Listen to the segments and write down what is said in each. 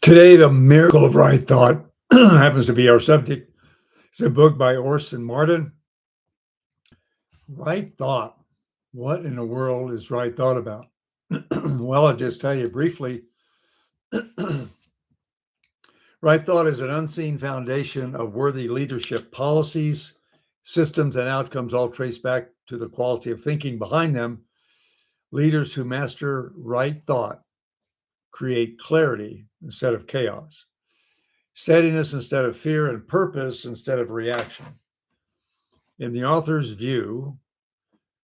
Today, The Miracle of Right Thought happens to be our subject. It's a book by Orison Marden. Right thought. What in the world is right thought about? Well, I'll just tell you briefly. Right thought is an unseen foundation of worthy leadership policies, systems, and outcomes, all traced back to the quality of thinking behind them. Leaders who master right thought create clarity instead of chaos, steadiness instead of fear, and purpose instead of reaction. In the author's view,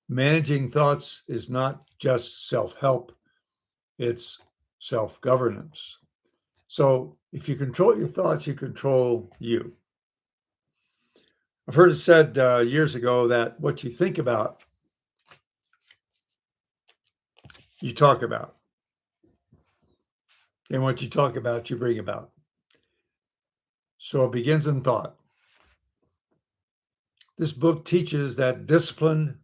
managing thoughts is not just self-help, it's self-governance. So if you control your thoughts, you control you. I've heard it said years ago that what you think about, you talk about. And what you talk about, you bring about. So it begins in thought. This book teaches that disciplined,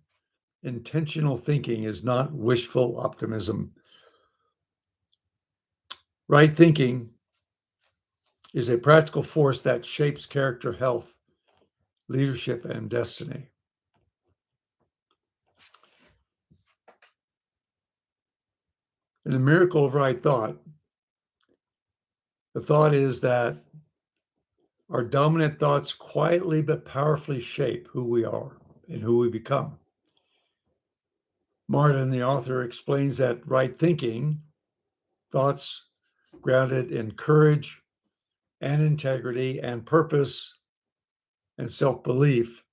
intentional thinking is not wishful optimism. Right thinking is a practical force that shapes character, health, leadership, and destiny. In the miracle of right thought, the thought is that our dominant thoughts quietly but powerfully shape who we are and who we become. Marden, the author, explains that right thinking, thoughts grounded in courage and integrity and purpose and self-belief,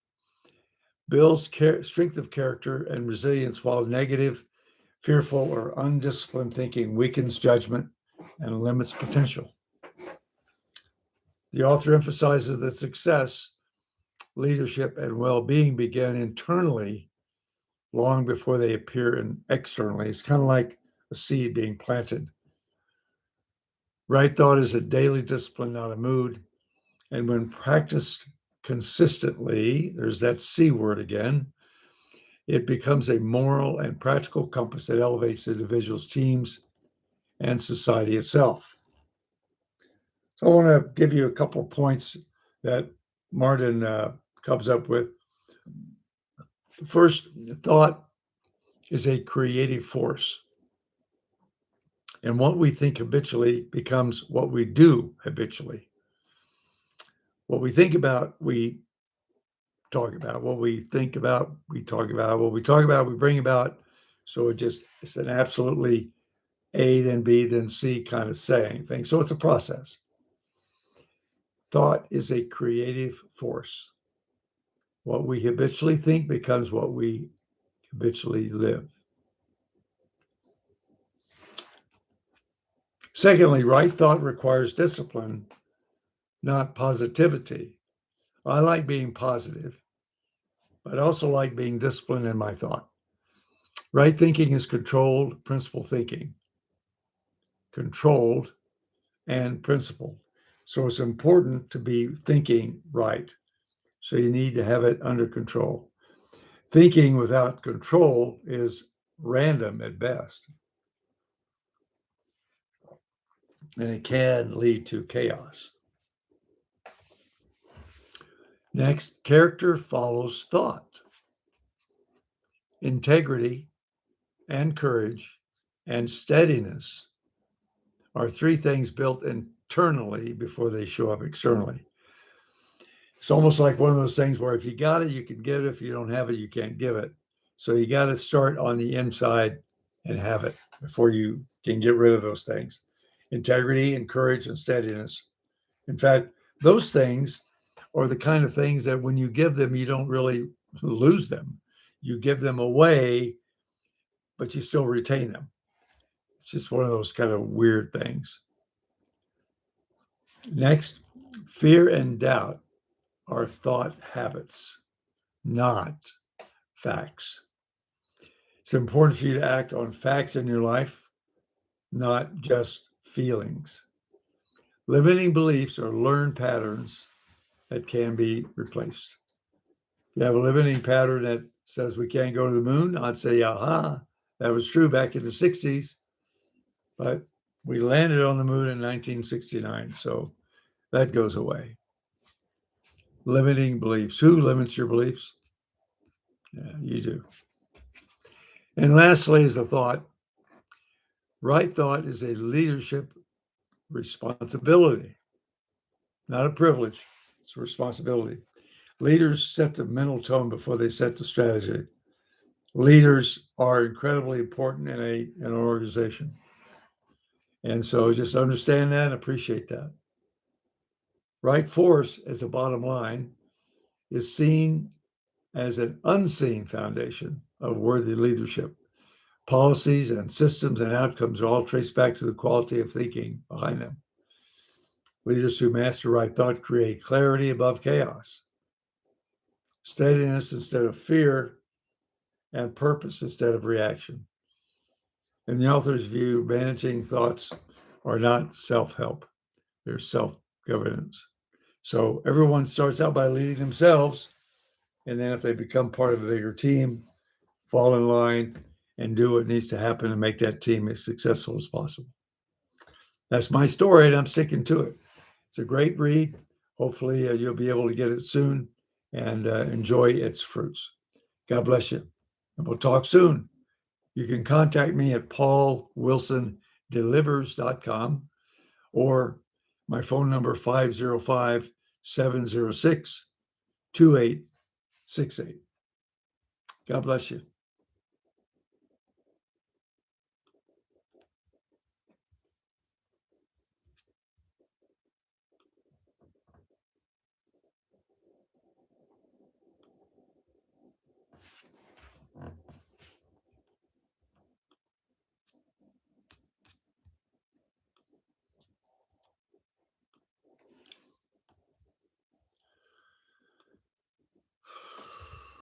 builds strength of character and resilience, while negative, fearful, or undisciplined thinking weakens judgment and limits potential. The author emphasizes that success, leadership, and well-being begin internally long before they appear externally. It's kind of like a seed being planted. Right thought is a daily discipline, not a mood. And when practiced consistently, there's that C word again, it becomes a moral and practical compass that elevates individuals, teams, and society itself. So I want to give you a couple of points that Marden comes up with. The first, thought is a creative force. And what we think habitually becomes what we do habitually. What we think about, we talk about. What we think about, we talk about. What we talk about, we bring about. So it's an absolutely A, then B, then C kind of saying thing. So it's a process. Thought is a creative force. What we habitually think becomes what we habitually live. Secondly, right thought requires discipline, not positivity. I like being positive, but I also like being disciplined in my thought. Right thinking is controlled, principled thinking. Controlled and principled. So it's important to be thinking right. So you need to have it under control. Thinking without control is random at best, and it can lead to chaos. Next, character follows thought. Integrity and courage and steadiness are three things built internally before they show up externally. It's almost like one of those things where if you got it, you can give it. If you don't have it, you can't give it. So you got to start on the inside and have it before you can get rid of those things. Integrity and courage and steadiness. In fact, those things are the kind of things that when you give them, you don't really lose them. You give them away, but you still retain them. It's just one of those kind of weird things. Next, fear and doubt are thought habits, not facts. It's important for you to act on facts in your life, not just feelings. Limiting beliefs are learned patterns that can be replaced. If you have a limiting pattern that says we can't go to the moon, I'd say, aha, that was true back in the 60s, but We landed on the moon in 1969, so that goes away. Limiting beliefs. Who limits your beliefs? Yeah, you do. And lastly is the thought. Right thought is a leadership responsibility, not a privilege. It's a responsibility. Leaders set the mental tone before they set the strategy. Leaders are incredibly important in an organization. And so just understand that and appreciate that. Right force, as a bottom line, is seen as an unseen foundation of worthy leadership. Policies and systems and outcomes are all traced back to the quality of thinking behind them. Leaders who master right thought create clarity above chaos, steadiness instead of fear, and purpose instead of reaction. In the author's view, managing thoughts are not self-help, they're self-governance. So everyone starts out by leading themselves, and then if they become part of a bigger team, fall in line and do what needs to happen to make that team as successful as possible. That's my story, and I'm sticking to it. It's a great read. Hopefully, you'll be able to get it soon and enjoy its fruits. God bless you. And we'll talk soon. You can contact me at paulwilsondelivers.com or my phone number 505-706-2868. God bless you.